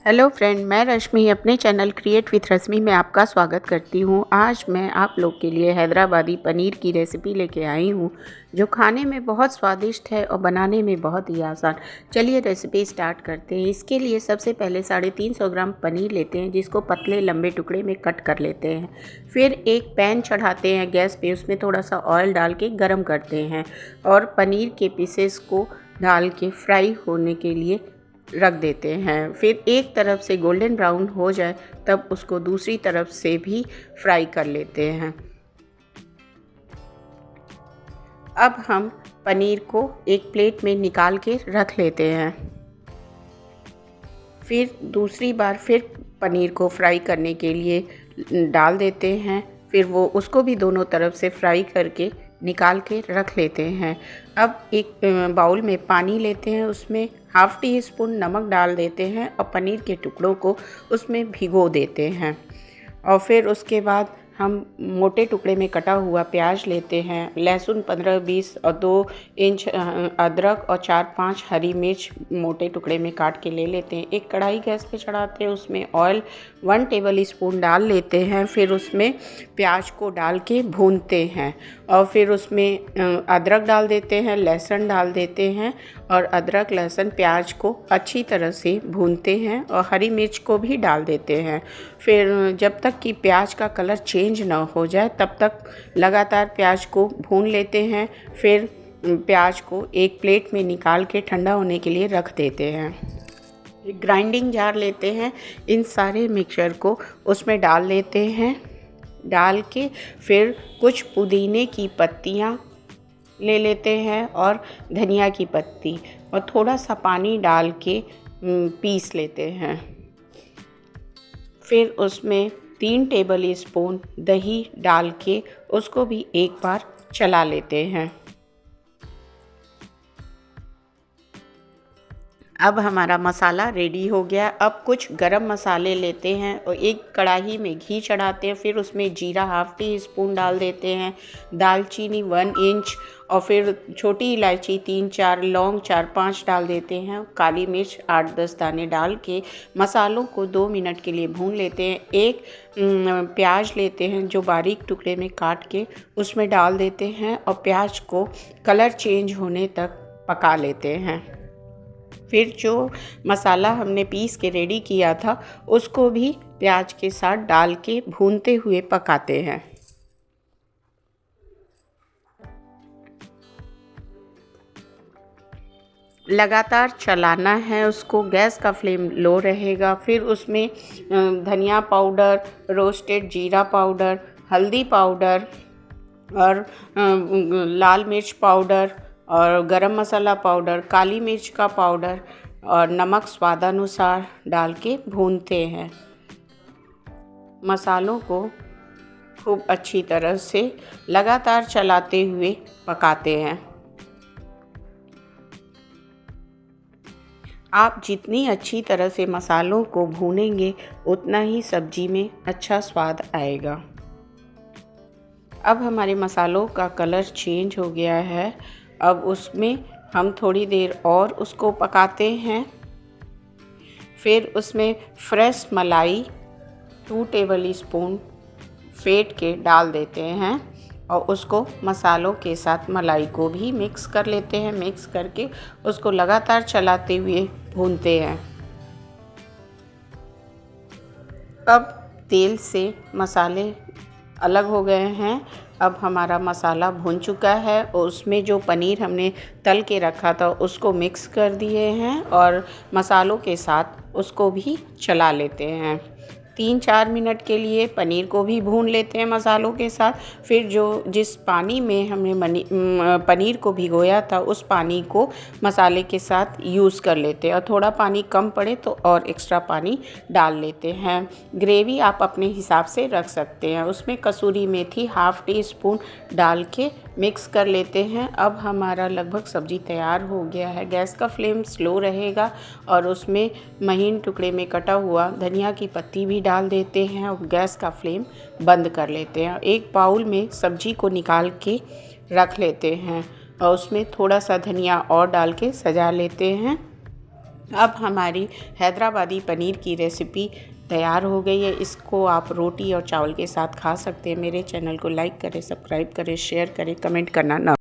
Hello friend, मैं रश्मि अपने channel create with रश्मि में आपका स्वागत करती हूँ। आज मैं आप लोग के लिए हैदराबादी पनीर की रेसिपी लेके आई हूँ, जो खाने में बहुत स्वादिष्ट है और बनाने में बहुत ही आसान। चलिए रेसिपी स्टार्ट करते हैं। इसके लिए सबसे पहले 350 ग्राम पनीर लेते हैं, जिसको पतले लंबे टुकड़े में कट कर लेते हैं। फिर एक पैन चढ़ाते हैं गैस पे, उसमें थोड़ा सा ऑयल डाल के गर्म करते हैं और पनीर के पीसेस को डाल के फ्राई होने के लिए रख देते हैं। फिर एक तरफ से गोल्डन ब्राउन हो जाए तब उसको दूसरी तरफ से भी फ्राई कर लेते हैं। अब हम पनीर को एक प्लेट में निकाल के रख लेते हैं। फिर दूसरी बार फिर पनीर को फ्राई करने के लिए डाल देते हैं। फिर वो उसको भी दोनों तरफ से फ्राई करके निकाल के रख लेते हैं। अब एक बाउल में पानी लेते हैं, उसमें हाफ़ टी स्पून नमक डाल देते हैं और पनीर के टुकड़ों को उसमें भिगो देते हैं। और फिर उसके बाद हम मोटे टुकड़े में कटा हुआ प्याज लेते हैं, लहसुन 15-20 और 2 इंच अदरक और 4-5 हरी मिर्च मोटे टुकड़े में काट के ले लेते हैं। एक कढ़ाई गैस पे चढ़ाते हैं, उसमें ऑयल 1 टेबल स्पून डाल लेते हैं। फिर उसमें प्याज को डाल के भूनते हैं और फिर उसमें अदरक डाल देते हैं, लहसुन डाल देते हैं और अदरक लहसुन प्याज को अच्छी तरह से भूनते हैं और हरी मिर्च को भी डाल देते हैं। फिर जब तक कि प्याज का कलर चेंज ना हो जाए तब तक लगातार प्याज को भून लेते हैं। फिर प्याज को एक प्लेट में निकाल के ठंडा होने के लिए रख देते हैं। ग्राइंडिंग जार लेते हैं, इन सारे मिक्सचर को उसमें डाल लेते हैं। डाल के फिर कुछ पुदीने की पत्तियाँ ले लेते हैं और धनिया की पत्ती और थोड़ा सा पानी डाल के पीस लेते हैं। फिर उसमें 3 टेबल स्पून दही डाल के उसको भी एक बार चला लेते हैं। अब हमारा मसाला रेडी हो गया। अब कुछ गरम मसाले लेते हैं और एक कढ़ाई में घी चढ़ाते हैं। फिर उसमें जीरा हाफ़ टी स्पून डाल देते हैं, दालचीनी 1 इंच और फिर छोटी इलायची 3-4, लौंग 4-5 डाल देते हैं, काली मिर्च 8-10 दाने डाल के मसालों को 2 मिनट के लिए भून लेते हैं। एक प्याज लेते हैं जो बारीक टुकड़े में काट के उसमें डाल देते हैं और प्याज को कलर चेंज होने तक पका लेते हैं। फिर जो मसाला हमने पीस के रेडी किया था उसको भी प्याज के साथ डाल के भूनते हुए पकाते हैं। लगातार चलाना है उसको, गैस का फ्लेम लो रहेगा। फिर उसमें धनिया पाउडर, रोस्टेड जीरा पाउडर, हल्दी पाउडर और लाल मिर्च पाउडर और गरम मसाला पाउडर, काली मिर्च का पाउडर और नमक स्वादानुसार डाल के भूनते हैं। मसालों को खूब अच्छी तरह से लगातार चलाते हुए पकाते हैं। आप जितनी अच्छी तरह से मसालों को भूनेंगे उतना ही सब्जी में अच्छा स्वाद आएगा। अब हमारे मसालों का कलर चेंज हो गया है। अब उसमें हम थोड़ी देर और उसको पकाते हैं। फिर उसमें फ्रेश मलाई 2 टेबल स्पून फेंट के डाल देते हैं और उसको मसालों के साथ मलाई को भी मिक्स कर लेते हैं। मिक्स करके उसको लगातार चलाते हुए भूनते हैं। अब तेल से मसाले अलग हो गए हैं। अब हमारा मसाला भुन चुका है और उसमें जो पनीर हमने तल के रखा था उसको मिक्स कर दिए हैं और मसालों के साथ उसको भी चला लेते हैं। 3-4 मिनट के लिए पनीर को भी भून लेते हैं मसालों के साथ। फिर जिस पानी में हमने पनीर को भिगोया था उस पानी को मसाले के साथ यूज़ कर लेते हैं और थोड़ा पानी कम पड़े तो और एक्स्ट्रा पानी डाल लेते हैं। ग्रेवी आप अपने हिसाब से रख सकते हैं। उसमें कसूरी मेथी हाफ़ टी स्पून डाल के मिक्स कर लेते हैं। अब हमारा लगभग सब्ज़ी तैयार हो गया है। गैस का फ्लेम स्लो रहेगा और उसमें महीन टुकड़े में कटा हुआ धनिया की पत्ती भी डाल देते हैं और गैस का फ्लेम बंद कर लेते हैं। एक बाउल में सब्ज़ी को निकाल के रख लेते हैं और उसमें थोड़ा सा धनिया और डाल के सजा लेते हैं। अब हमारी हैदराबादी पनीर की रेसिपी तैयार हो गई है। इसको आप रोटी और चावल के साथ खा सकते हैं। मेरे चैनल को लाइक करें, सब्सक्राइब करें, शेयर करें, कमेंट करना ना